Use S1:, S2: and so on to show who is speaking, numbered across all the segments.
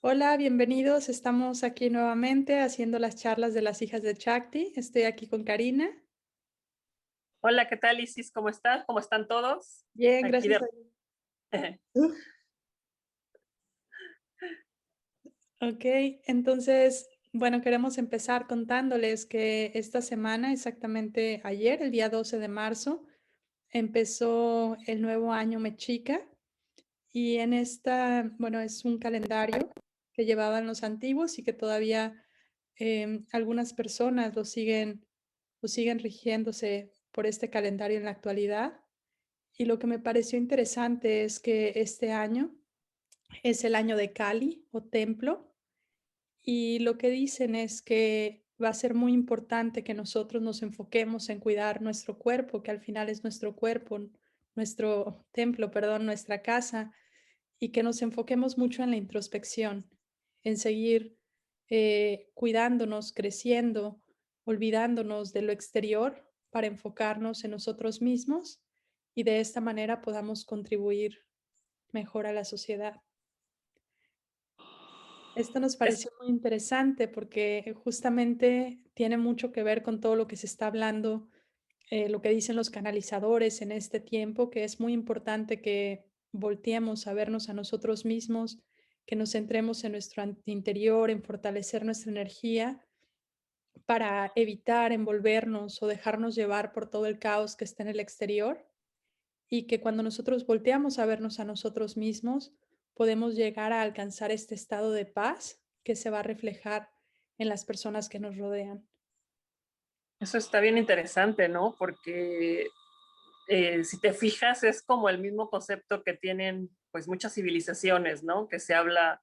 S1: Hola, bienvenidos. Estamos aquí nuevamente haciendo las charlas de las hijas de Chakti. Estoy aquí con Karina.
S2: Hola, ¿qué tal, Isis? ¿Cómo estás? ¿Cómo están todos?
S1: Bien,
S2: Aquí
S1: gracias
S2: de...
S1: a Dios. Ok, entonces, bueno, queremos empezar contándoles que esta semana, exactamente ayer, el día 12 de marzo, empezó el nuevo año Mexica y en esta, bueno, es un calendario que llevaban los antiguos y que todavía algunas personas lo siguen rigiéndose por este calendario en la actualidad. Y lo que me pareció interesante es que este año es el año de Cali o templo, y lo que dicen es que va a ser muy importante que nosotros nos enfoquemos en cuidar nuestro cuerpo, que al final es nuestro cuerpo, nuestro templo, perdón, nuestra casa, y que nos enfoquemos mucho en la introspección, en seguir cuidándonos, creciendo, olvidándonos de lo exterior para enfocarnos en nosotros mismos y de esta manera podamos contribuir mejor a la sociedad. Esto nos
S2: Es,
S1: pareció muy interesante porque justamente tiene mucho que ver con todo lo que se está hablando, lo que dicen los canalizadores en este tiempo, que es muy importante que volteemos a vernos a nosotros mismos, que nos centremos en nuestro interior, en fortalecer nuestra energía para evitar envolvernos o dejarnos llevar por todo el caos que está en el exterior, y que cuando nosotros volteamos a vernos a nosotros mismos, podemos llegar a alcanzar este estado de paz que se va a reflejar en las personas que nos rodean.
S2: Eso está bien interesante, ¿no? Porque si te fijas, es como el mismo concepto que tienen pues muchas civilizaciones, ¿no? Que se habla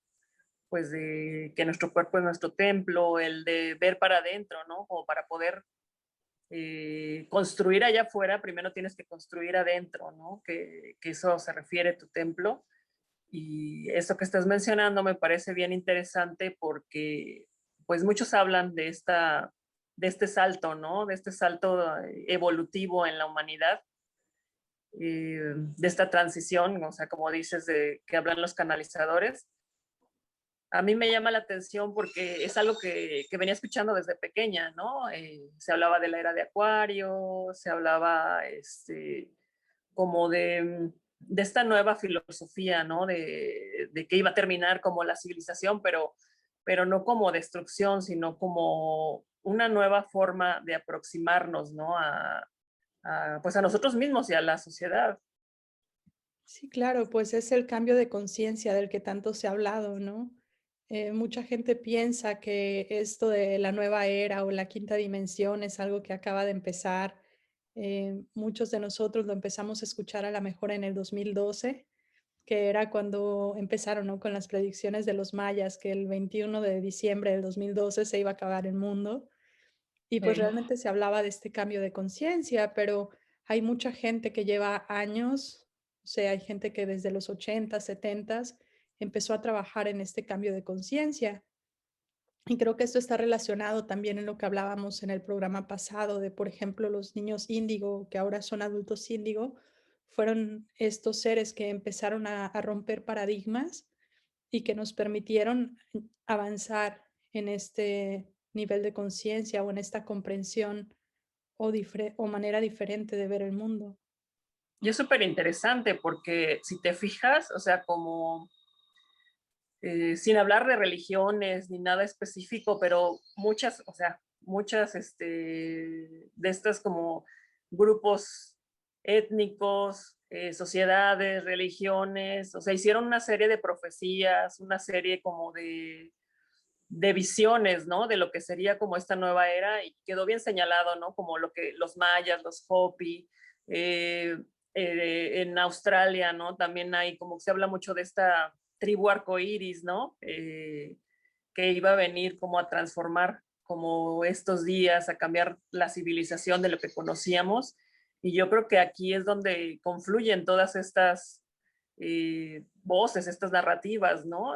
S2: pues de que nuestro cuerpo es nuestro templo, el de ver para adentro, ¿no? Como para poder construir allá afuera, primero tienes que construir adentro, ¿no? Que eso se refiere a tu templo. Y eso que estás mencionando me parece bien interesante porque pues muchos hablan de este salto, ¿no? De este salto evolutivo en la humanidad, de esta transición, o sea, como dices, de que hablan los canalizadores. A mí me llama la atención porque es algo que venía escuchando desde pequeña, ¿no? Se hablaba de la era de Acuario, se hablaba como de esta nueva filosofía, ¿no? De que iba a terminar como la civilización, pero no como destrucción, sino como una nueva forma de aproximarnos, ¿no? Pues a nosotros mismos y a la sociedad.
S1: Sí, claro, pues es el cambio de conciencia del que tanto se ha hablado, ¿no? Mucha gente piensa que esto de la nueva era o la quinta dimensión es algo que acaba de empezar. Muchos de nosotros lo empezamos a escuchar a la mejor en el 2012, que era cuando empezaron, ¿no? Con las predicciones de los mayas, que el 21 de diciembre del 2012 se iba a acabar el mundo. Y pues
S2: Eh,
S1: realmente se hablaba de este cambio de conciencia, pero hay mucha gente que lleva años, o sea, hay gente que desde los 80, 70 empezó a trabajar en este cambio de conciencia. Y creo que esto está relacionado también en lo que hablábamos en el programa pasado de, por ejemplo, los niños índigo, que ahora son adultos índigo, fueron estos seres que empezaron a romper paradigmas y que nos permitieron avanzar en este nivel de conciencia o en esta comprensión o manera diferente de ver el mundo.
S2: y es súper interesante porque si te fijas, o sea, como sin hablar de religiones ni nada específico, pero muchas, o sea, muchas de estas como grupos étnicos, sociedades, religiones, o sea, hicieron una serie de profecías, una serie como de visiones, ¿no? De lo que sería como esta nueva era y quedó bien señalado, ¿no? Como lo que los mayas, los Hopi, eh, en Australia, ¿no? También hay como se habla mucho de esta tribu arcoíris, ¿no? Que iba a venir como a transformar como estos días, a cambiar la civilización de lo que conocíamos. Y yo creo que aquí es donde confluyen todas estas voces, estas narrativas, ¿no?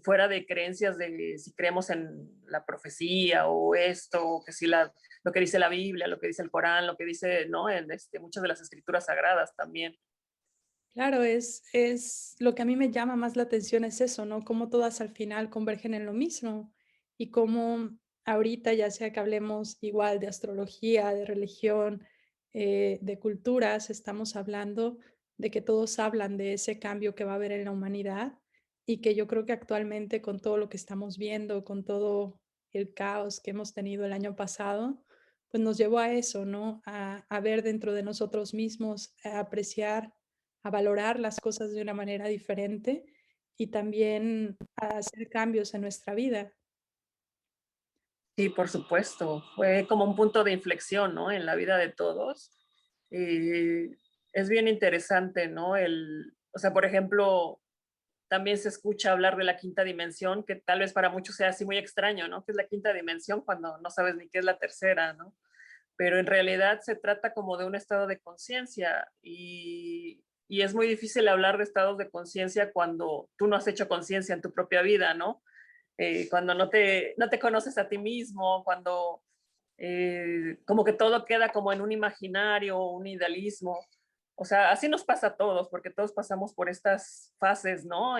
S2: Fuera de creencias de si creemos en la profecía o esto, o que si lo que dice la Biblia, lo que dice el Corán, lo que dice, ¿no? En muchas de las escrituras sagradas también.
S1: Claro, es lo que a mí me llama más la atención es eso, ¿no? Cómo todas al final convergen en lo mismo y cómo ahorita, ya sea que hablemos igual de astrología, de religión, de culturas, estamos hablando de que todos hablan de ese cambio que va a haber en la humanidad y que yo creo que actualmente con todo lo que estamos viendo, con todo el caos que hemos tenido el año pasado, pues nos llevó a eso, ¿no? A ver dentro de nosotros mismos, a apreciar, a valorar las cosas de una manera diferente y también a hacer cambios en nuestra vida.
S2: Sí, por supuesto. Fue como un punto de inflexión, ¿no? En la vida de todos. Eh, es bien interesante, ¿no? O sea, por ejemplo, también se escucha hablar de la quinta dimensión, que tal vez para muchos sea así muy extraño, ¿no? ¿Qué es la quinta dimensión cuando no sabes ni qué es la tercera, ¿no? Pero en realidad se trata como de un estado de conciencia y es muy difícil hablar de estados de conciencia cuando tú no has hecho conciencia en tu propia vida, ¿no? Cuando no te conoces a ti mismo, cuando como que todo queda como en un imaginario, un idealismo. O sea, así nos pasa a todos, porque todos pasamos por estas fases, ¿no?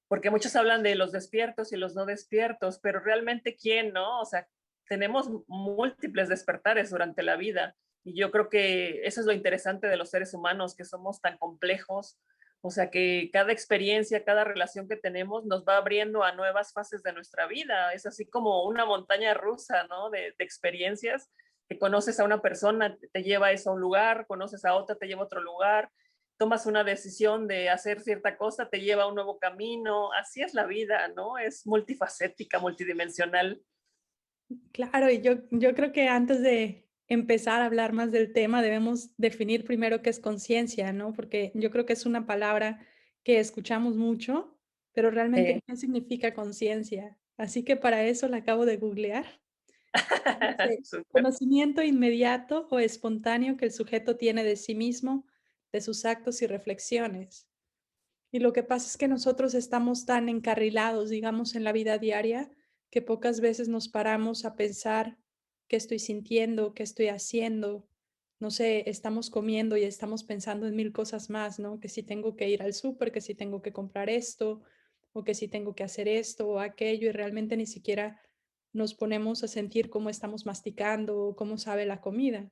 S2: Porque muchos hablan de los despiertos y los no despiertos, pero realmente quién, ¿no? O sea, tenemos múltiples despertares durante la vida y yo creo que eso es lo interesante de los seres humanos, que somos tan complejos, o sea, que cada experiencia, cada relación que tenemos nos va abriendo a nuevas fases de nuestra vida, es así como una montaña rusa, ¿no? De experiencias, que conoces a una persona, te lleva eso a un lugar, conoces a otra, te lleva a otro lugar, tomas una decisión de hacer cierta cosa, te lleva a un nuevo camino. Así es la vida, ¿no? Es multifacética, multidimensional.
S1: Claro, y yo creo que antes de empezar a hablar más del tema, debemos definir primero qué es conciencia, ¿no? Porque yo creo que es una palabra que escuchamos mucho, pero realmente,
S2: Eh,
S1: ¿qué significa conciencia? Así que para eso la acabo de googlear. Dice,
S2: Súper.
S1: conocimiento inmediato o espontáneo que el sujeto tiene de sí mismo, de sus actos y reflexiones. Y lo que pasa es que nosotros estamos tan encarrilados, digamos, en la vida diaria, que pocas veces nos paramos a pensar qué estoy sintiendo, qué estoy haciendo. No sé, estamos comiendo y estamos pensando en mil cosas más, ¿no? Que si tengo que ir al súper, que si tengo que comprar esto, o que si tengo que hacer esto o aquello, y realmente ni siquiera nos ponemos a sentir cómo estamos masticando o cómo sabe la comida.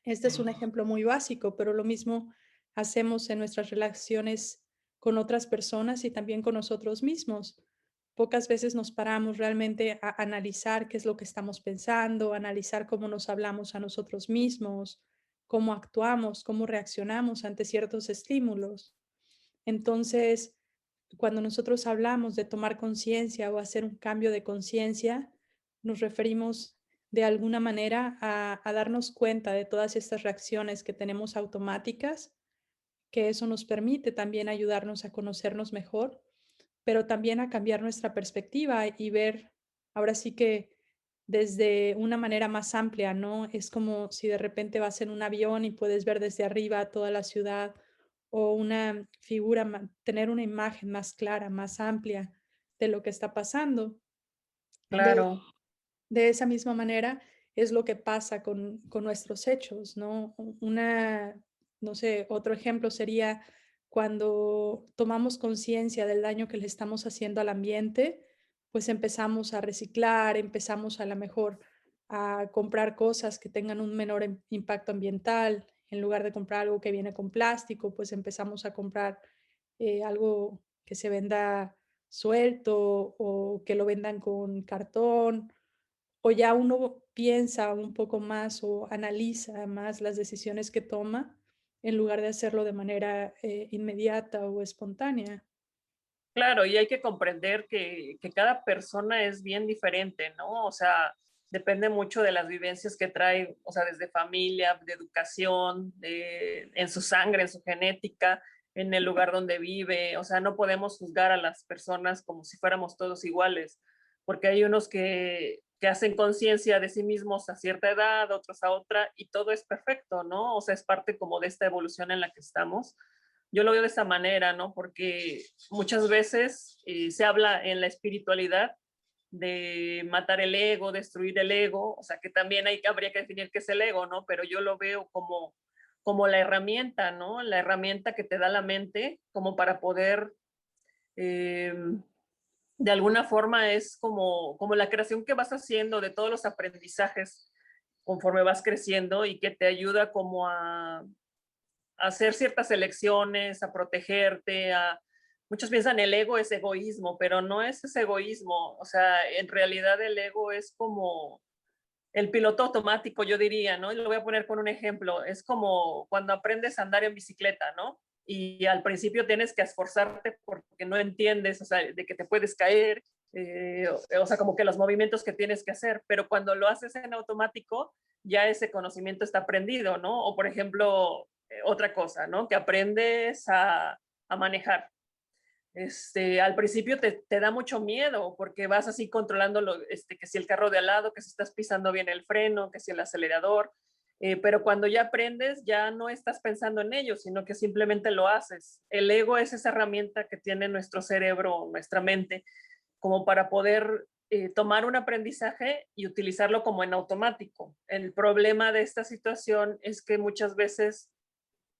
S1: Este es un ejemplo muy básico, pero lo mismo hacemos en nuestras relaciones con otras personas y también con nosotros mismos. Pocas veces nos paramos realmente a analizar qué es lo que estamos pensando, analizar cómo nos hablamos a nosotros mismos, cómo actuamos, cómo reaccionamos ante ciertos estímulos. Entonces, cuando nosotros hablamos de tomar conciencia o hacer un cambio de conciencia, nos referimos de alguna manera a darnos cuenta de todas estas reacciones que tenemos automáticas, que eso nos permite también ayudarnos a conocernos mejor, pero también a cambiar nuestra perspectiva y ver, ahora sí que desde una manera más amplia, ¿no? Es como si de repente vas en un avión y puedes ver desde arriba toda la ciudad o una figura, tener una imagen más clara, más amplia de lo que está pasando. De
S2: Claro,
S1: de esa misma manera es lo que pasa con nuestros hechos, ¿no? No sé, otro ejemplo sería cuando tomamos conciencia del daño que le estamos haciendo al ambiente, pues empezamos a reciclar, empezamos a la mejor a comprar cosas que tengan un menor impacto ambiental. En lugar de comprar algo que viene con plástico, pues empezamos a comprar algo que se venda suelto o que lo vendan con cartón o ya uno piensa un poco más o analiza más las decisiones que toma, en lugar de hacerlo de manera, inmediata o espontánea.
S2: claro, y hay que comprender que cada persona es bien diferente, ¿no? O sea, depende mucho de las vivencias que trae, o sea, desde familia, de educación, en su sangre, en su genética, en el lugar donde vive. O sea, no podemos juzgar a las personas como si fuéramos todos iguales, porque hay unos que hacen conciencia de sí mismos a cierta edad, otros a otra, y todo es perfecto, ¿no? O sea, es parte como de esta evolución en la que estamos. Yo lo veo de esa manera, ¿no? Porque muchas veces se habla en la espiritualidad de matar el ego, destruir el ego, o sea que también habría que definir qué es el ego, ¿no? Pero yo lo veo como como la herramienta, ¿no? La herramienta que te da la mente como para poder, eh, de alguna forma es como la creación que vas haciendo de todos los aprendizajes conforme vas creciendo y que te ayuda como a hacer ciertas elecciones, a protegerte, muchos piensan el ego es egoísmo, pero no es ese egoísmo, o sea, en realidad el ego es como el piloto automático, yo diría, ¿no? Y lo voy a poner con un ejemplo, es como cuando aprendes a andar en bicicleta, ¿no? Y al principio tienes que esforzarte porque no entiendes, o sea, de que te puedes caer, o sea, como que los movimientos que tienes que hacer, pero cuando lo haces en automático, ya ese conocimiento está aprendido, ¿no? O por ejemplo, otra cosa, ¿no? Que aprendes a manejar. Al principio te da mucho miedo porque vas así controlando que si el carro de al lado, que si estás pisando bien el freno, que si el acelerador, pero cuando ya aprendes ya no estás pensando en ello, sino que simplemente lo haces. El ego es esa herramienta que tiene nuestro cerebro, nuestra mente, como para poder tomar un aprendizaje y utilizarlo como en automático. El problema de esta situación es que muchas veces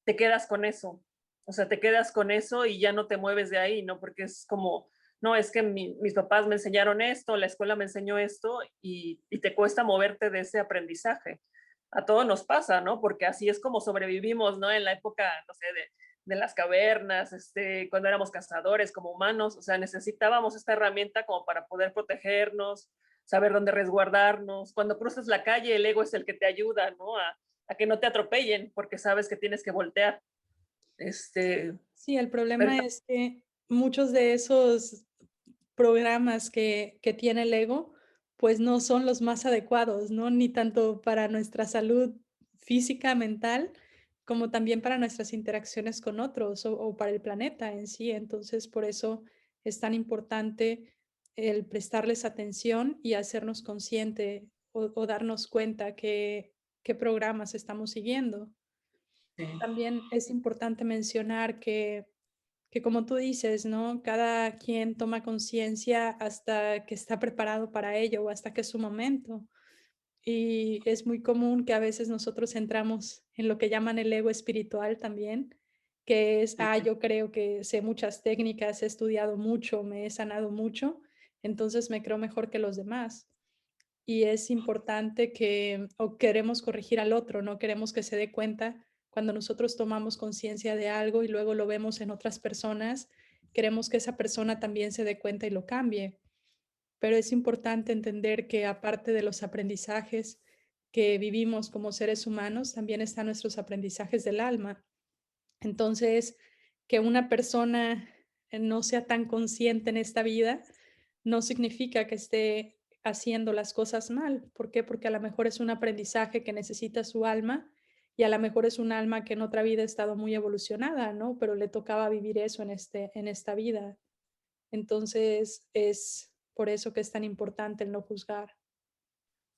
S2: te quedas con eso. O sea, te quedas con eso y ya no te mueves de ahí, ¿no? Porque es como, no, es que mis papás me enseñaron esto, la escuela me enseñó esto y te cuesta moverte de ese aprendizaje. A todos nos pasa, ¿no? Porque así es como sobrevivimos, ¿no? En la época, no sé, de las cavernas, cuando éramos cazadores como humanos, o sea, necesitábamos esta herramienta como para poder protegernos, saber dónde resguardarnos. Cuando cruzas la calle, el ego es el que te ayuda, ¿no? A que no te atropellen porque sabes que tienes que voltear. Este,
S1: Sí, el
S2: pero
S1: problema es que muchos de esos programas que tiene el ego, pues no son los más adecuados, ¿no? Ni tanto para nuestra salud física, mental, como también para nuestras interacciones con otros o para el planeta en sí. Entonces, por eso es tan importante el prestarles atención y hacernos consciente o darnos cuenta qué programas estamos siguiendo.
S2: sí,
S1: También es importante mencionar que como tú dices, ¿no? Cada quien toma conciencia hasta que está preparado para ello o hasta que es su momento. Y es muy común que a veces nosotros entramos en lo que llaman el ego espiritual también, que es,
S2: sí,
S1: yo creo que sé muchas técnicas, he estudiado mucho, me he sanado mucho, entonces me creo mejor que los demás. Y es importante que, o queremos corregir al otro, no queremos que se dé cuenta cuando nosotros tomamos conciencia de algo y luego lo vemos en otras personas, queremos que esa persona también se dé cuenta y lo cambie. Pero es importante entender que aparte de los aprendizajes que vivimos como seres humanos, también están nuestros aprendizajes del alma. Entonces, que una persona no sea tan consciente en esta vida no significa que esté haciendo las cosas mal. ¿Por qué? Porque a lo mejor es un aprendizaje que necesita su alma y a lo mejor es un alma que en otra vida ha estado muy evolucionada, ¿no? Pero le tocaba vivir eso en esta vida. Entonces, es por eso que es tan importante el no juzgar.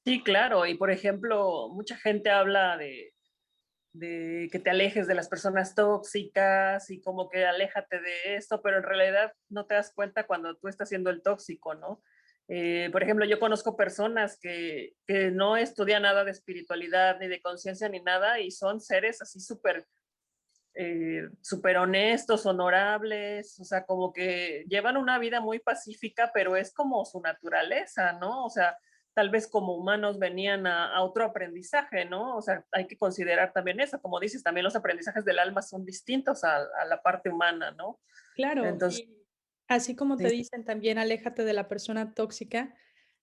S2: sí, claro. Y por ejemplo, mucha gente habla de que te alejes de las personas tóxicas y como que aléjate de esto, pero en realidad no te das cuenta cuando tú estás siendo el tóxico, ¿no? Por ejemplo, yo conozco personas que no estudian nada de espiritualidad ni de conciencia ni nada y son seres así súper honestos, honorables, o sea, como que llevan una vida muy pacífica, pero es como su naturaleza, ¿no? O sea, tal vez como humanos venían a otro aprendizaje, ¿no? O sea, hay que considerar también eso, como dices, también los aprendizajes del alma son distintos a la parte humana, ¿no?
S1: Claro,
S2: Entonces,
S1: y así como te
S2: sí,
S1: dicen también aléjate de la persona tóxica,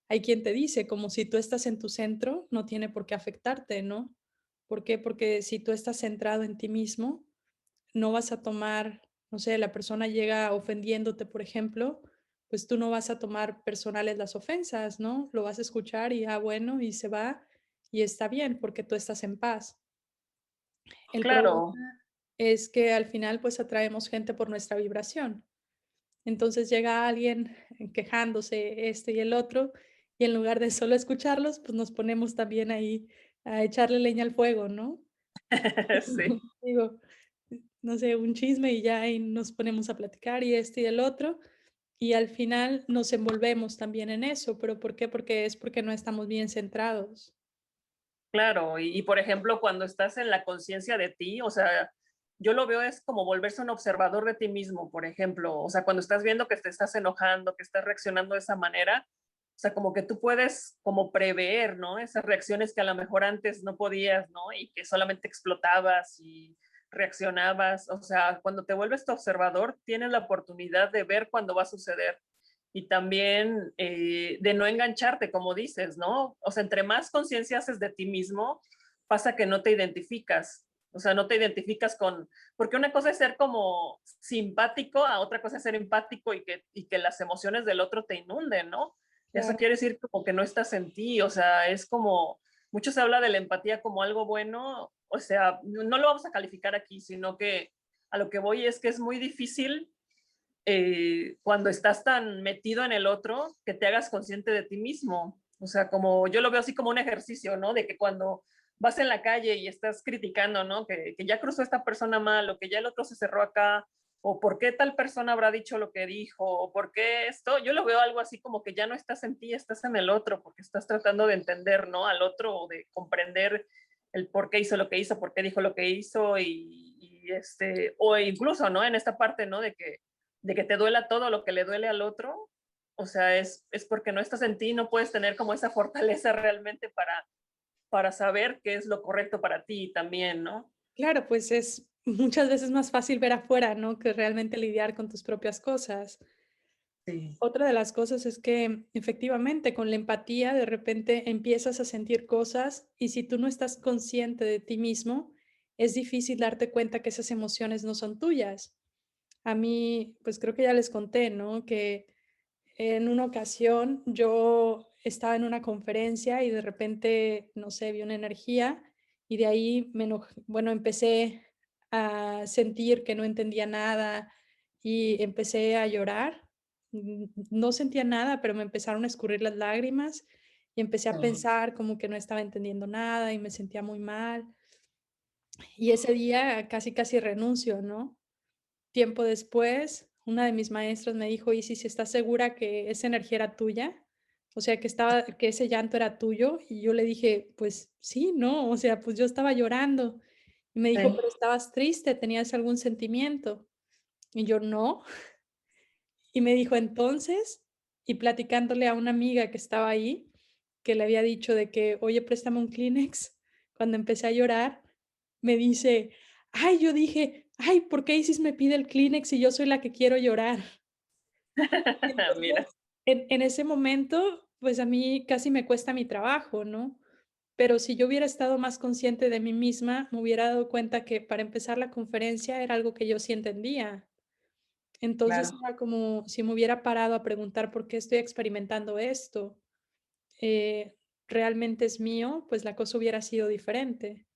S1: hay quien te dice como si tú estás en tu centro, no tiene por qué afectarte, ¿no? ¿Por qué? Porque si tú estás centrado en ti mismo, no vas a tomar, no sé, la persona llega ofendiéndote, por ejemplo, pues tú no vas a tomar personales las ofensas, ¿no? Lo vas a escuchar y bueno, y se va y está bien porque tú estás en paz. El problema
S2: claro,
S1: es que al final pues atraemos gente por nuestra vibración. Entonces llega alguien quejándose este y el otro, y en lugar de solo escucharlos, pues nos ponemos también ahí a echarle leña al fuego, ¿no?
S2: sí.
S1: Digo, no sé, un chisme y ya ahí nos ponemos a platicar y este y el otro, y al final nos envolvemos también en eso, ¿pero por qué? Porque no estamos bien centrados.
S2: Claro, y por ejemplo, cuando estás en la conciencia de ti, o sea, yo lo veo es como volverse un observador de ti mismo, por ejemplo, o sea, cuando estás viendo que te estás enojando, que estás reaccionando de esa manera, o sea, como que tú puedes como prever, ¿no? Esas reacciones que a lo mejor antes no podías, ¿no? Y que solamente explotabas y reaccionabas, o sea, cuando te vuelves tu observador, tienes la oportunidad de ver cuándo va a suceder y también de no engancharte, como dices, ¿no? O sea, entre más conciencia haces de ti mismo, pasa que no te identificas. O sea, no te identificas con, porque una cosa es ser como simpático, a otra cosa es ser empático y que las emociones del otro te inunden, ¿no? Eso
S1: Claro.
S2: quiere decir como que no estás en ti, o sea, es como, mucho se habla de la empatía como algo bueno, o sea, no lo vamos a calificar aquí, sino que a lo que voy es que es muy difícil cuando estás tan metido en el otro, que te hagas consciente de ti mismo. O sea, como yo lo veo así como un ejercicio, ¿no? De que cuando vas en la calle y estás criticando, ¿no? Que ya cruzó esta persona mal, o que ya el otro se cerró acá, o por qué tal persona habrá dicho lo que dijo, o por qué esto, yo lo veo algo así como que ya no estás en ti, estás en el otro, porque estás tratando de entender, ¿no? Al otro, o de comprender el por qué hizo lo que hizo, por qué dijo lo que hizo, o incluso, ¿no? En esta parte, ¿no? De que te duela todo lo que le duele al otro, o sea, es porque no estás en ti, no puedes tener como esa fortaleza realmente para saber qué es lo correcto para ti también, ¿no?
S1: Claro, pues es muchas veces más fácil ver afuera, ¿no? Que realmente lidiar con tus propias cosas.
S2: Sí,
S1: Otra de las cosas es que efectivamente con la empatía de repente empiezas a sentir cosas y si tú no estás consciente de ti mismo, es difícil darte cuenta que esas emociones no son tuyas. A mí, pues creo que ya les conté, ¿no? Que en una ocasión yo estaba en una conferencia y de repente, no sé, vi una energía y de ahí bueno, empecé a sentir que no entendía nada y empecé a llorar. No sentía nada, pero me empezaron a escurrir las lágrimas y empecé a
S2: sí,
S1: pensar como que no estaba entendiendo nada y me sentía muy mal. Y ese día casi, casi renuncio, ¿no? Tiempo después, una de mis maestras me dijo: "Y si estás segura que esa energía era tuya? O sea, que ese llanto era tuyo". Y yo le dije: "Pues sí, ¿no? O sea, pues yo estaba llorando". Y me dijo:
S2: sí.
S1: "Pero estabas triste, ¿tenías algún sentimiento?". Y yo: "No". Y me dijo: "Entonces", y platicándole a una amiga que estaba ahí, que le había dicho de que: "Oye, préstame un Kleenex", cuando empecé a llorar, me dice: "Ay", yo dije: "Ay, ¿por qué Isis me pide el Kleenex si yo soy la que quiero llorar?". Y
S2: Mira,
S1: entonces, en ese momento, pues, a mí casi me cuesta mi trabajo, ¿no? Pero si yo hubiera estado más consciente de mí misma, me hubiera dado cuenta que, para empezar, la conferencia era algo que yo sí entendía. Entonces,
S2: claro,
S1: era como si me hubiera parado a preguntar por qué estoy experimentando esto, eh, ¿realmente es mío? Pues la cosa hubiera sido diferente.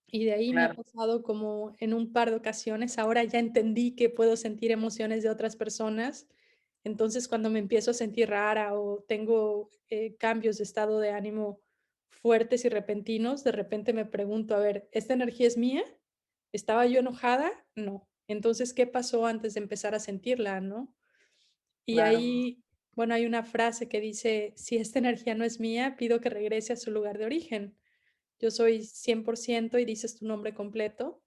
S1: Y de ahí me ha
S2: claro,
S1: pasado como en un par de ocasiones, ahora ya entendí que puedo sentir emociones de otras personas, entonces cuando me empiezo a sentir rara o tengo, cambios de estado de ánimo fuertes y repentinos, de repente me pregunto, a ver, ¿esta energía es mía? ¿Estaba yo enojada? No. Entonces, ¿qué pasó antes de empezar a sentirla, no? Y
S2: claro,
S1: ahí, bueno, hay una frase que dice: "Si esta energía no es mía, pido que regrese a su lugar de origen". Yo soy 100% y dices tu nombre completo,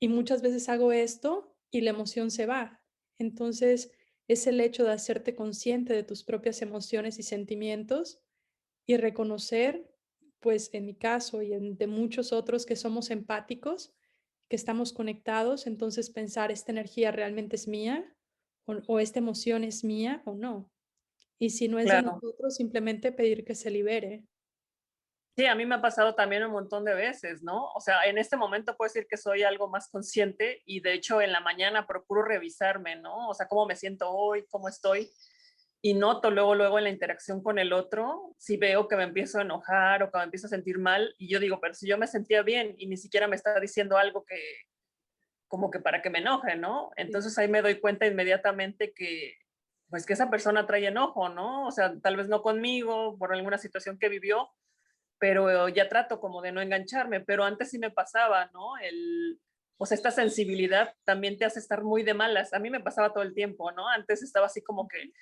S1: y muchas veces hago esto y la emoción se va. Entonces, es el hecho de hacerte consciente de tus propias emociones y sentimientos y reconocer, pues, en mi caso y en de muchos otros que somos empáticos, que estamos conectados, entonces pensar, ¿esta energía realmente es mía? O esta emoción es mía o no. Y si no es de
S2: claro.
S1: nosotros, simplemente pedir que se libere.
S2: Sí, a mí me ha pasado también un montón de veces, ¿no? O sea, en este momento puedo decir que soy algo más consciente y de hecho en la mañana procuro revisarme, ¿no? O sea, cómo me siento hoy, cómo estoy y noto luego en la interacción con el otro, si veo que me empiezo a enojar o que me empiezo a sentir mal y yo digo, pero si yo me sentía bien y ni siquiera me está diciendo algo que como que para que me enoje, ¿no?
S1: Sí.
S2: Entonces ahí me doy cuenta inmediatamente que pues que esa persona trae enojo, ¿no? O sea, tal vez no conmigo por alguna situación que vivió, pero ya trato como de no engancharme, pero antes sí me pasaba, ¿no? O sea, esta sensibilidad también te hace estar muy de malas. A mí me pasaba todo el tiempo, ¿no? Antes estaba así como que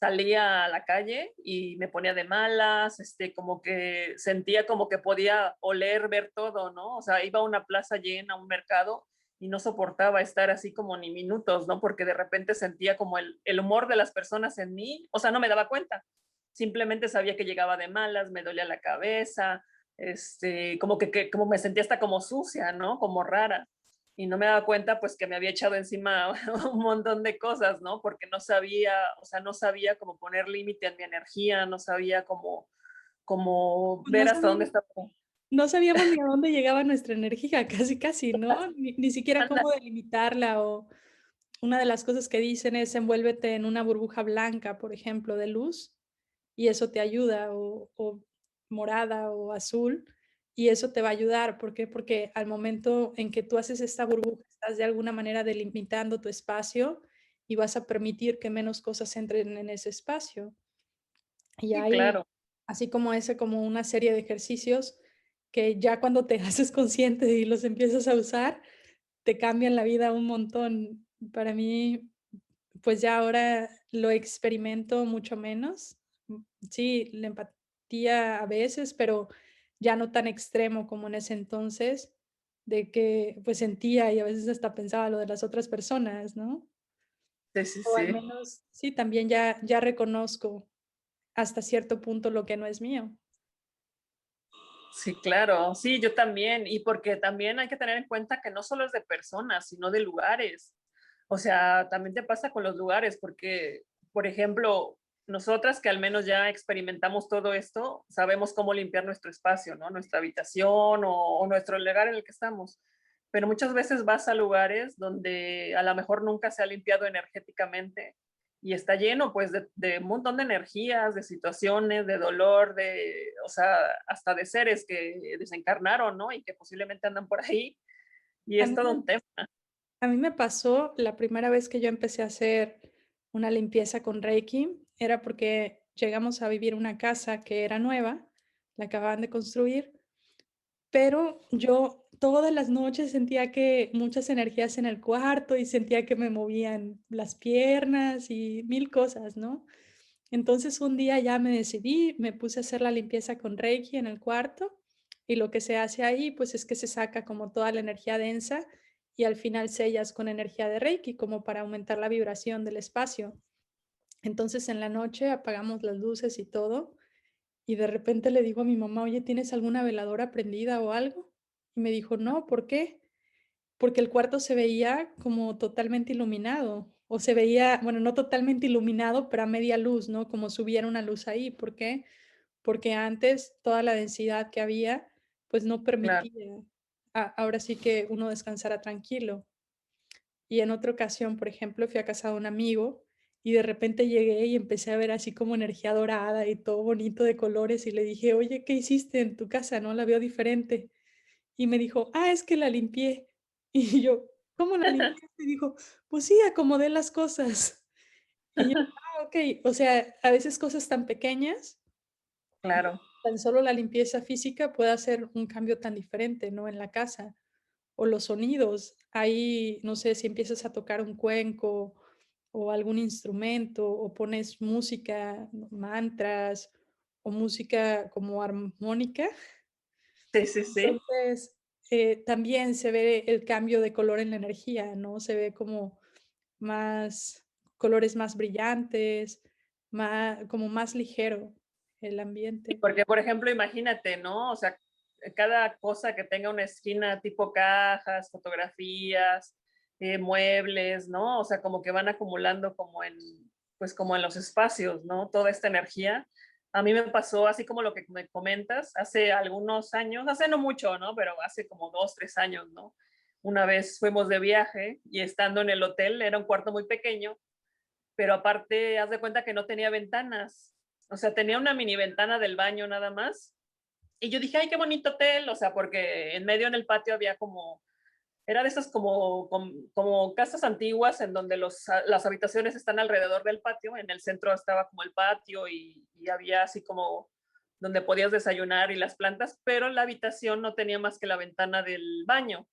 S2: salía a la calle y me ponía de malas, como que sentía como que podía oler, ver todo, ¿no? O sea, iba a una plaza llena, a un mercado, y no soportaba estar así como ni minutos, ¿no? Porque de repente sentía como el humor de las personas en mí, o sea, no me daba cuenta. Simplemente sabía que llegaba de malas, me dolía la cabeza, como me sentía hasta como sucia, ¿no? Como rara. Y no me daba cuenta pues que me había echado encima un montón de cosas, ¿no? Porque no sabía, o sea, no sabía cómo poner límite en mi energía, no sabía cómo
S1: Pues no
S2: ver hasta dónde
S1: sabíamos,
S2: estaba.
S1: no sabíamos ni a dónde llegaba nuestra energía, casi, casi, ¿no? Ni siquiera cómo delimitarla. O una de las cosas que dicen es envuélvete en una burbuja blanca, por ejemplo, de luz, y eso te ayuda, o morada o azul, y eso te va a ayudar. ¿Por qué? Porque al momento en que tú haces esta burbuja, estás de alguna manera delimitando tu espacio y vas a permitir que menos cosas entren en ese espacio. Y
S2: Sí,
S1: hay,
S2: claro.
S1: así como ese, como una serie de ejercicios que ya cuando te haces consciente y los empiezas a usar, te cambian la vida un montón. Para mí, pues ya ahora lo experimento mucho menos. Sí, la empatía a veces, pero ya no tan extremo como en ese entonces, de que pues sentía y a veces hasta pensaba lo de las otras personas, ¿no?
S2: Sí, sí,
S1: O al
S2: sí.
S1: menos, sí, también ya reconozco hasta cierto punto lo que no es mío.
S2: Sí, claro. Sí, yo también. Y porque también hay que tener en cuenta que no solo es de personas, sino de lugares. O sea, también te pasa con los lugares, porque, por ejemplo, nosotras que al menos ya experimentamos todo esto, sabemos cómo limpiar nuestro espacio, ¿no? Nuestra habitación o nuestro lugar en el que estamos. Pero muchas veces vas a lugares donde a lo mejor nunca se ha limpiado energéticamente y está lleno pues de un montón de energías, de situaciones, de dolor, o sea, hasta de seres que desencarnaron, ¿no? Y que posiblemente andan por ahí y
S1: A
S2: es
S1: mí
S2: todo
S1: me
S2: un tema.
S1: a mí me pasó la primera vez que yo empecé a hacer una limpieza con Reiki, era porque llegamos a vivir una casa que era nueva, la acababan de construir, pero yo todas las noches sentía que muchas energías en el cuarto y sentía que me movían las piernas y mil cosas, ¿no? Entonces un día ya me decidí, me puse a hacer la limpieza con Reiki en el cuarto, y lo que se hace ahí pues es que se saca como toda la energía densa y al final sellas con energía de Reiki como para aumentar la vibración del espacio. Entonces en la noche apagamos las luces y todo, y de repente le digo a mi mamá: oye, ¿tienes alguna veladora prendida o algo? Y me dijo: no, ¿por qué? Porque el cuarto se veía como totalmente iluminado, o se veía, bueno, no totalmente iluminado, pero a media luz, ¿no? Como si hubiera una luz ahí. ¿Por qué? Porque antes toda la densidad que había, pues no
S2: Claro.
S1: permitía, ahora sí que uno descansara tranquilo. Y en otra ocasión, por ejemplo, fui a casa de un amigo y de repente llegué y empecé a ver así como energía dorada y todo bonito de colores, y le dije: oye, ¿qué hiciste en tu casa? No la veo diferente. Y me dijo: "Ah, es que la limpié". Y yo: "¿Cómo la limpiaste?". Y dijo: "Pues sí, acomodé las cosas". Y yo: "Ah, okey". O sea, a veces cosas tan pequeñas,
S2: Claro.
S1: tan solo la limpieza física puede hacer un cambio tan diferente, ¿no?, en la casa. O los sonidos. Ahí, no sé, si empiezas a tocar un cuenco o algún instrumento, o pones música, mantras o música como armónica.
S2: Sí, sí, sí.
S1: Entonces, también se ve el cambio de color en la energía, ¿no? Se ve como más colores más brillantes, como más ligero el ambiente.
S2: Porque, por ejemplo, imagínate, ¿no? O sea, cada cosa que tenga una esquina tipo cajas, fotografías, muebles, ¿no? O sea, como que van acumulando pues como en los espacios, ¿no? Toda esta energía. A mí me pasó así como lo que me comentas, hace algunos años, hace no mucho, ¿no? Pero hace como 2, 3 años, ¿no? Una vez fuimos de viaje y estando en el hotel, era un cuarto muy pequeño, pero aparte, haz de cuenta que no tenía ventanas. O sea, tenía una mini ventana del baño nada más. Y yo dije, ay, qué bonito hotel, o sea, porque en medio en el patio había era de esas como casas antiguas en donde las habitaciones están alrededor del patio. En el centro estaba como el patio y había así como donde podías desayunar y las plantas, pero la habitación no tenía más que la ventana del baño.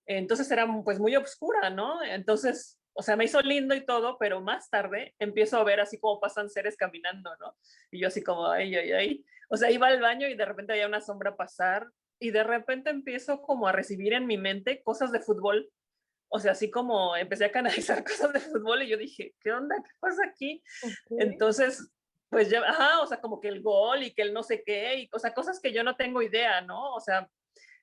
S2: Entonces era pues muy oscura, ¿no? Entonces o sea, me hizo lindo y todo, pero más tarde empiezo a ver así como pasan seres caminando, ¿no? Y yo así como, ay, ay, ay. O sea, iba al baño y de repente había una sombra pasar y de repente empiezo como a recibir en mi mente cosas de fútbol. O sea, así como empecé a canalizar cosas de fútbol y yo dije, ¿qué onda? ¿Qué pasa aquí?
S1: Okey.
S2: Entonces, pues ya, ajá, o sea, como que el gol y que el no sé qué, y, o sea, cosas que yo no tengo idea, ¿no? O sea,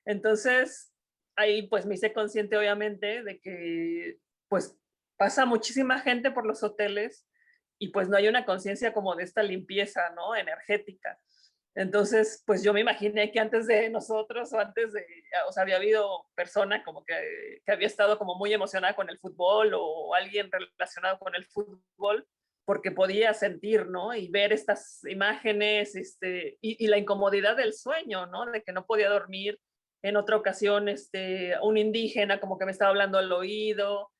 S2: entonces ahí pues me hice consciente obviamente de que pues pasa muchísima gente por los hoteles y pues no hay una conciencia como de esta limpieza, ¿no? Energética. Entonces, pues yo me imaginé que antes de nosotros o antes de, o sea, había habido persona como que había estado como muy emocionada con el fútbol o alguien relacionado con el fútbol porque podía sentir, ¿no? Y ver estas imágenes, y la incomodidad del sueño, ¿no? De que no podía dormir. En otra ocasión, un indígena como que me estaba hablando al oído.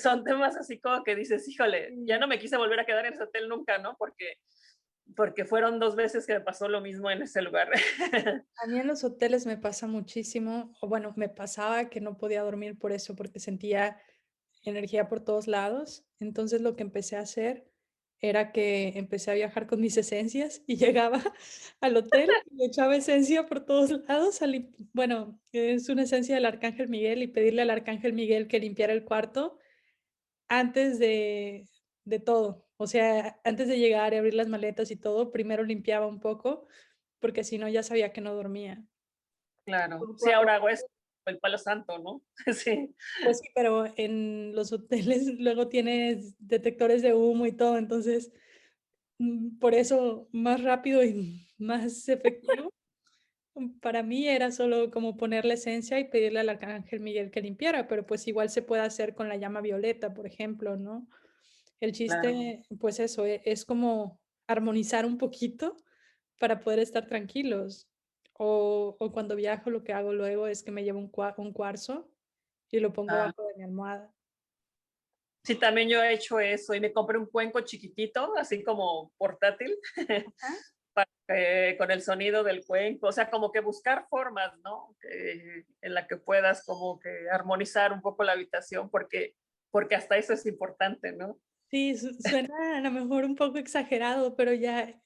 S2: Son temas así como que dices, híjole, ya no
S1: Sí.
S2: me quise volver a quedar en ese hotel nunca, ¿no? Porque fueron 2 veces que me pasó lo mismo en ese lugar.
S1: A mí en los hoteles me pasa muchísimo, o bueno, me pasaba que no podía dormir por eso, porque sentía energía por todos lados. Entonces, lo que empecé a hacer era que empecé a viajar con mis esencias y llegaba al hotel y echaba esencia por todos lados, bueno, es una esencia del Arcángel Miguel, y pedirle al Arcángel Miguel que limpiara el cuarto antes de todo. O sea, antes de llegar y abrir las maletas y todo, primero limpiaba un poco, porque si no, ya sabía que no dormía.
S2: Claro.
S1: Por
S2: Sí,
S1: cuando
S2: ahora hago eso, el palo santo, ¿no? Sí,
S1: Pues sí, pero en los hoteles luego tienes detectores de humo y todo, entonces, por eso más rápido y más efectivo, para mí era solo como poner la esencia y pedirle al arcángel Miguel que limpiara, pero, pues, igual se puede hacer con la llama violeta, por ejemplo, ¿no? El
S2: claro.
S1: chiste, pues eso, es como armonizar un poquito para poder estar tranquilos. O cuando viajo, lo que hago luego es que me llevo un cuarzo y lo pongo
S2: Ah,
S1: abajo de mi almohada.
S2: sí, también yo he hecho eso y me compré un cuenco chiquitito, así como portátil,
S1: Ajá.
S2: con el sonido del cuenco, o sea, como que buscar formas, ¿no? En la que puedas como que armonizar un poco la habitación, porque hasta eso es importante, ¿no?
S1: Sí, suena a lo mejor un poco exagerado, pero ya,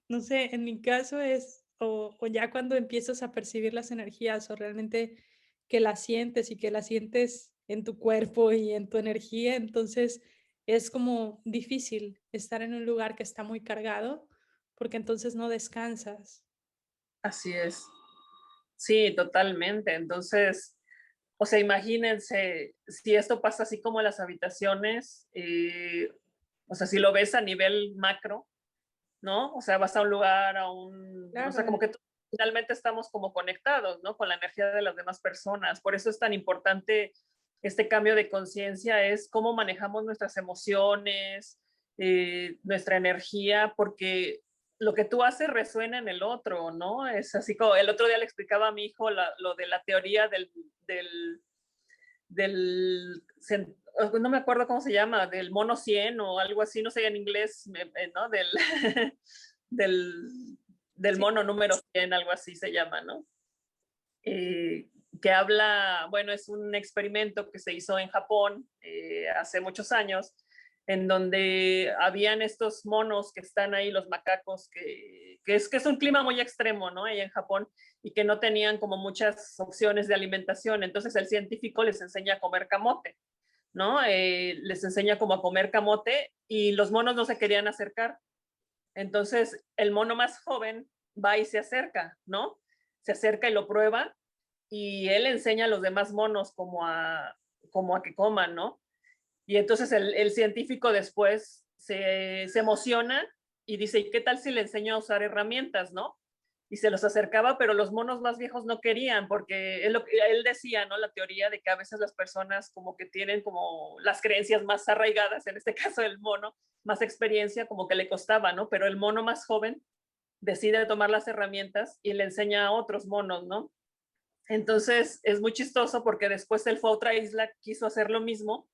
S1: no sé, en mi caso es o ya cuando empiezas a percibir las energías, o realmente que las sientes y que las sientes en tu cuerpo y en tu energía, entonces es como difícil estar en un lugar que está muy cargado, porque entonces no descansas.
S2: Así es. Sí, totalmente. Entonces, o sea, imagínense si esto pasa así como en las habitaciones, o sea, si lo ves a nivel macro, ¿no? O sea, vas a un lugar, o sea,
S1: Claro,
S2: como que finalmente estamos como conectados, ¿no? Con la energía de las demás personas. Por eso es tan importante este cambio de conciencia, es cómo manejamos nuestras emociones, nuestra energía, porque lo que tú haces resuena en el otro, ¿no? Es así como el otro día le explicaba a mi hijo lo de la teoría del, del, no me acuerdo cómo se llama, del mono 100 o algo así, no sé en inglés, ¿no? Del, del
S1: sí,
S2: mono número 100, algo así se llama, ¿no? Que habla, bueno, es un experimento que se hizo en Japón hace muchos años, en donde habían estos monos que están ahí, los macacos, que es un clima muy extremo, ¿no? Ahí en Japón, y que no tenían como muchas opciones de alimentación. Entonces el científico les enseña a comer camote, ¿no? Les enseña como a comer camote y los monos no se querían acercar. Entonces el mono más joven va y se acerca, ¿no? Se acerca y lo prueba y él enseña a los demás monos como a que coman, ¿no? Y entonces el científico después se emociona y dice, ¿y qué tal si le enseño a usar herramientas, no? Y se los acercaba, pero los monos más viejos no querían, porque él decía, ¿no? La teoría de que a veces las personas como que tienen como las creencias más arraigadas, en este caso el mono, más experiencia, como que le costaba, ¿no? Pero el mono más joven decide tomar las herramientas y le enseña a otros monos, ¿no? Entonces es muy chistoso porque después él fue a otra isla, quiso hacer lo mismo,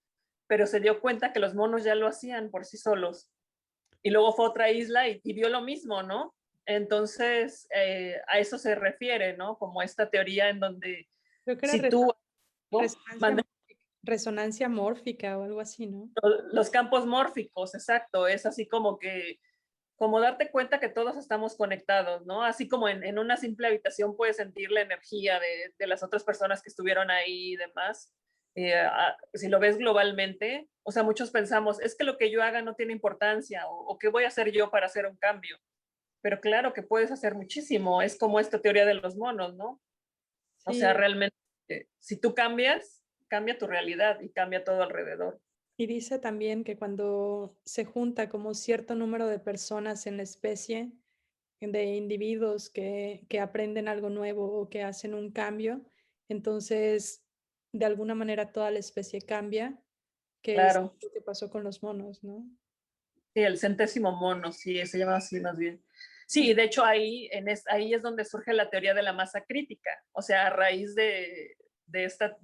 S2: pero se dio cuenta que los monos ya lo hacían por sí solos. Y luego fue a otra isla y vio lo mismo, ¿no? Entonces, a eso se refiere, ¿no? Como esta teoría en donde
S1: creo que era
S2: si tú, ¿no?
S1: resonancia
S2: Mande,
S1: magnética. resonancia mórfica o algo así, ¿no?
S2: Los campos mórficos, exacto, es así como que, como darte cuenta que todos estamos conectados, ¿no? Así como en una simple habitación puedes sentir la energía de las otras personas que estuvieron ahí y demás. Si lo ves globalmente, o sea, muchos pensamos, es que lo que yo haga no tiene importancia o qué voy a hacer yo para hacer un cambio. Pero claro que puedes hacer muchísimo, es como esta teoría de los monos, ¿no? O sea,
S1: Sí,
S2: realmente, si tú cambias, cambia tu realidad y cambia todo alrededor.
S1: y dice también que cuando se junta como cierto número de personas en la especie, de individuos que aprenden algo nuevo o que hacen un cambio, entonces de alguna manera toda la especie cambia, que es
S2: Claro.
S1: lo que pasó con los monos, ¿no?
S2: Sí, el centésimo mono, sí, se llama así más bien. Sí,
S1: Es-
S2: de hecho ahí es donde surge la teoría de la masa crítica. O sea, a raíz de esta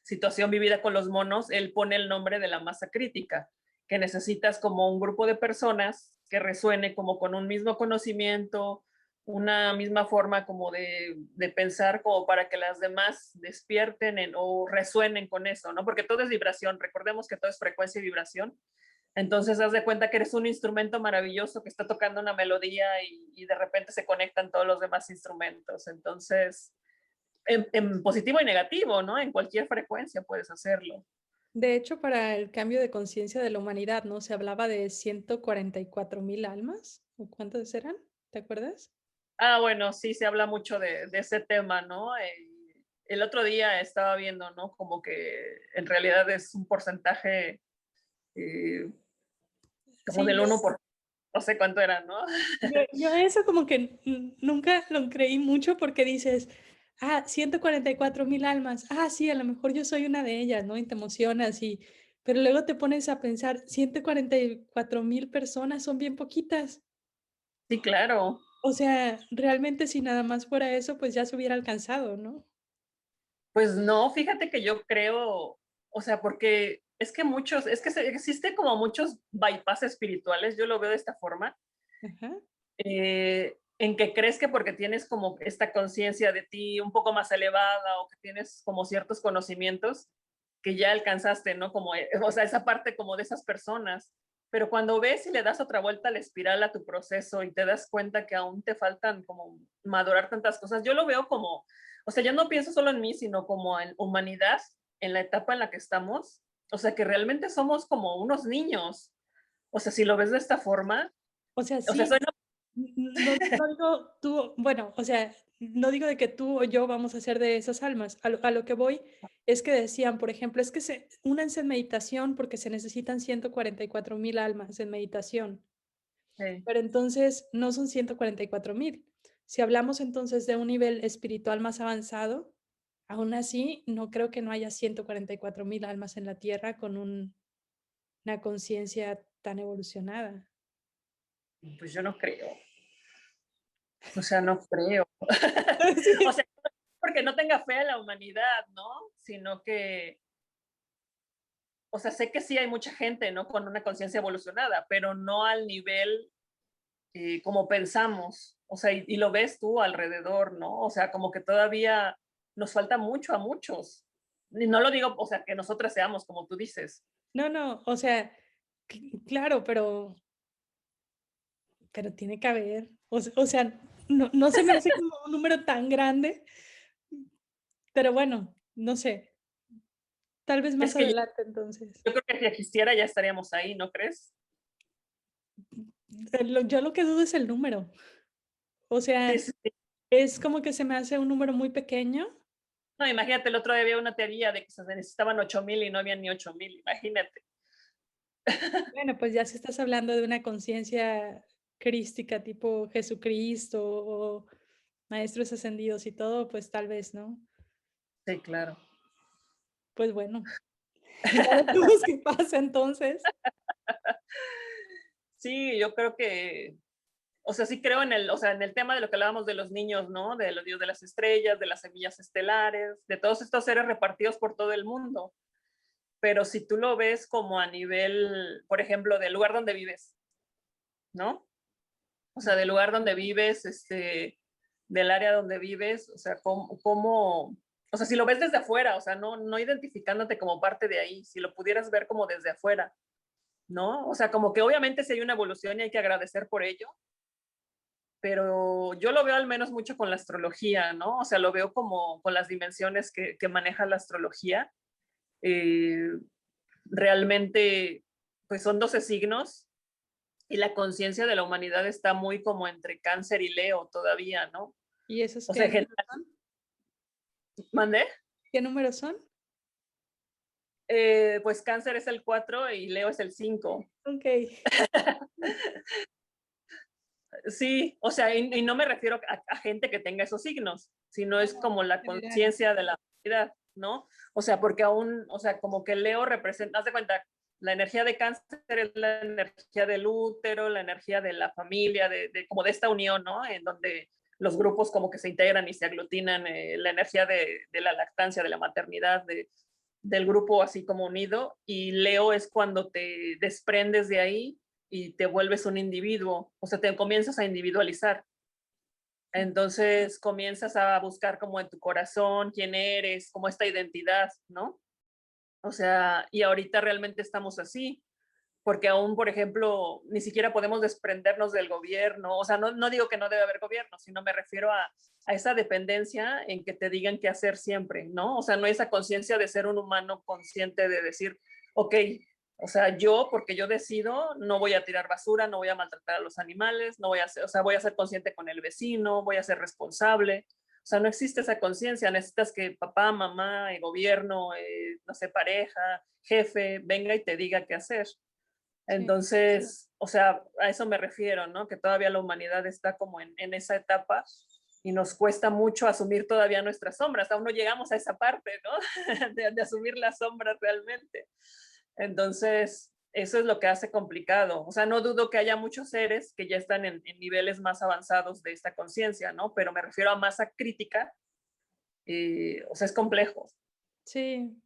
S2: situación vivida con los monos, él pone el nombre de la masa crítica, que necesitas como un grupo de personas que resuene como con un mismo conocimiento, una misma forma como de pensar, como para que las demás despierten o resuenen con eso, ¿no? Porque todo es vibración, recordemos que todo es frecuencia y vibración. Entonces, haz de cuenta que eres un instrumento maravilloso que está tocando una melodía y de repente se conectan todos los demás instrumentos. Entonces, en positivo y negativo, ¿no? En cualquier frecuencia puedes hacerlo.
S1: De hecho, para el cambio de conciencia de la humanidad, ¿no? Se hablaba de 144.000 almas, ¿o cuántas eran? ¿Te acuerdas?
S2: Bueno, sí, se habla mucho de ese tema, ¿no? El otro día estaba viendo, ¿no? Como que en realidad es un porcentaje eh, como
S1: Sí,
S2: del 1%, no sé cuánto era, ¿no?
S1: yo eso como que nunca lo creí mucho porque dices, 144.000 almas, sí, a lo mejor yo soy una de ellas, ¿no? Y te emocionas pero luego te pones a pensar, 144.000 personas son bien poquitas.
S2: Sí, claro.
S1: O sea, realmente si nada más fuera eso, pues ya se hubiera alcanzado, ¿no?
S2: Pues no, fíjate que yo creo, o sea, porque existe como muchos bypass espirituales, yo lo veo de esta forma,
S1: Ajá.
S2: en que crees que porque tienes como esta conciencia de ti un poco más elevada o que tienes como ciertos conocimientos que ya alcanzaste, ¿no? Como, o sea, esa parte como de esas personas. Pero cuando ves y le das otra vuelta a la espiral a tu proceso y te das cuenta que aún te faltan como madurar tantas cosas, yo lo veo como, o sea, yo no pienso solo en mí, sino como en humanidad, en la etapa en la que estamos. O sea, que realmente somos como unos niños. O sea, si lo ves de esta forma,
S1: O sea,
S2: o sea,
S1: sí,
S2: soy
S1: no digo tú, bueno, o sea, no digo de que tú o yo vamos a ser de esas almas. A lo que voy es que decían, por ejemplo, es que únanse en meditación porque se necesitan 144.000 almas en meditación,
S2: sí.
S1: pero entonces no son 144.000. Si hablamos entonces de un nivel espiritual más avanzado, aún así no creo que no haya 144.000 almas en la Tierra con una conciencia tan evolucionada.
S2: Pues yo no creo. O sea, no creo. O
S1: Sí.
S2: sea, porque no tenga fe a la humanidad, ¿no? Sino que, o sea, sé que sí hay mucha gente, ¿no? Con una conciencia evolucionada, pero no al nivel como pensamos. O sea, y lo ves tú alrededor, ¿no? O sea, como que todavía nos falta mucho a muchos. Y no lo digo, o sea, que nosotras seamos como tú dices.
S1: No, no, o sea, claro, pero tiene que haber, o sea, no se me hace como un número tan grande, pero bueno, no sé, tal vez más
S2: Es que
S1: adelante entonces.
S2: yo creo que si existiera ya estaríamos ahí, ¿no crees?
S1: Yo lo que dudo es el número, o
S2: Sí,
S1: sea,
S2: sí, sí.
S1: es como que se me hace un número muy pequeño.
S2: No, imagínate, el otro día había una teoría de que se necesitaban 8,000 y no había ni 8,000, imagínate.
S1: Bueno, pues ya si estás hablando de una conciencia crística tipo Jesucristo o maestros ascendidos y todo, pues tal vez, ¿no?
S2: Sí, claro.
S1: Pues bueno, ya veremos qué pasa entonces.
S2: Sí, yo creo que, o sea, sí creo o sea, en el tema de lo que hablábamos de los niños, ¿no? De los dios de las estrellas, de las semillas estelares, de todos estos seres repartidos por todo el mundo. Pero si tú lo ves como a nivel, por ejemplo, del lugar donde vives, ¿no? O sea, del lugar donde vives, del área donde vives, o sea, cómo O sea, si lo ves desde afuera, o sea, no identificándote como parte de ahí, si lo pudieras ver como desde afuera, ¿no? O sea, como que obviamente sí hay una evolución y hay que agradecer por ello, pero yo lo veo al menos mucho con la astrología, ¿no? O sea, lo veo como con las dimensiones que maneja la astrología. Eh, realmente, pues son 12 signos y la conciencia de la humanidad está muy como entre Cáncer y Leo todavía, ¿no?
S1: ¿Y esos
S2: O sea,
S1: qué números son?
S2: ¿mandé?
S1: ¿Qué números son?
S2: Pues Cáncer es el 4 y Leo es el 5.
S1: Ok.
S2: Sí, o sea, y no me refiero a gente que tenga esos signos, sino
S1: No,
S2: es
S1: no,
S2: como la
S1: en general.
S2: conciencia de la humanidad, ¿no? O sea, porque aún, o sea, como que Leo representa, haz de cuenta, la energía de Cáncer es la energía del útero, la energía de la familia, como de esta unión, ¿no? En donde los grupos como que se integran y se aglutinan, la energía de la lactancia, de la maternidad, del grupo así como unido, y Leo es cuando te desprendes de ahí y te vuelves un individuo, o sea, te comienzas a individualizar. Entonces comienzas a buscar como en tu corazón quién eres, como esta identidad, ¿no? O sea, y ahorita realmente estamos así, porque aún, por ejemplo, ni siquiera podemos desprendernos del gobierno. O sea, no digo que no debe haber gobierno, sino me refiero a esa dependencia en que te digan qué hacer siempre, ¿no? O sea, no esa conciencia de ser un humano consciente de decir, ok, o sea, yo, porque yo decido, no voy a tirar basura, no voy a maltratar a los animales, no voy a ser, o sea, voy a ser consciente con el vecino, voy a ser responsable. O sea, no existe esa conciencia, necesitas que papá, mamá, el gobierno, no sé, pareja, jefe, venga y te diga qué hacer.
S1: Sí,
S2: Entonces, o sea, a eso me refiero, ¿no? Que todavía la humanidad está como en esa etapa y nos cuesta mucho asumir todavía nuestras sombras. Aún no llegamos a esa parte, ¿no? De asumir las sombras realmente. Entonces, eso es lo que hace complicado. O sea, no dudo que haya muchos seres que ya están en niveles más avanzados de esta conciencia, ¿no? Pero me refiero a masa crítica. O sea, es complejo.
S1: sí,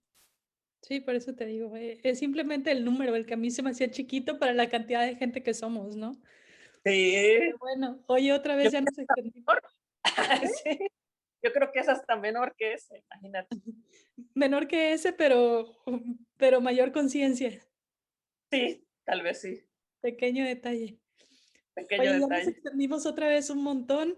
S1: sí, por eso te digo, es simplemente el número el que a mí se me hacía chiquito para la cantidad de gente que somos, ¿no? Pero
S2: Sí,
S1: bueno, oye, otra vez
S2: yo
S1: ya
S2: creo
S1: nos extendimos.
S2: que sí. Yo creo que es hasta menor que ese, imagínate.
S1: Menor que ese, pero mayor conciencia.
S2: Sí, tal vez sí.
S1: Pequeño detalle.
S2: Pequeño
S1: Oye, ya nos
S2: detalle.
S1: extendimos otra vez un montón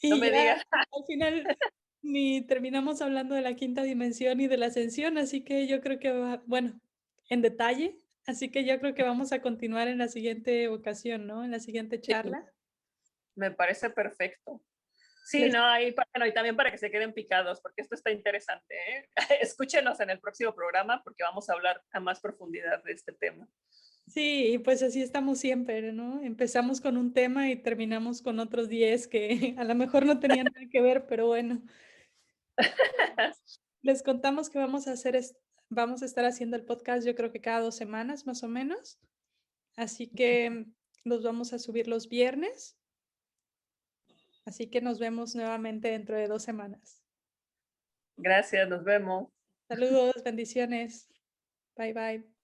S2: No
S1: y
S2: me
S1: ya
S2: digas.
S1: al final ni terminamos hablando de la quinta dimensión y de la ascensión, así que yo creo que va, bueno, en detalle, así que yo creo que vamos a continuar en la siguiente ocasión, ¿no? En la siguiente
S2: Sí,
S1: charla.
S2: me parece perfecto. Sí,
S1: Les
S2: no, bueno, y también para que se queden picados, porque esto está interesante, ¿eh? Escúchenos en el próximo programa porque vamos a hablar a más profundidad de este tema.
S1: Sí, pues así estamos siempre, ¿no? Empezamos con un tema y terminamos con otros 10 que a lo mejor no tenían nada que ver, pero bueno. Les contamos que vamos a estar haciendo el podcast, yo creo que cada 2 semanas, más o menos. Así que los vamos a subir los viernes, así que nos vemos nuevamente dentro de 2 semanas.
S2: Gracias, nos vemos.
S1: Saludos, bendiciones. Bye, bye.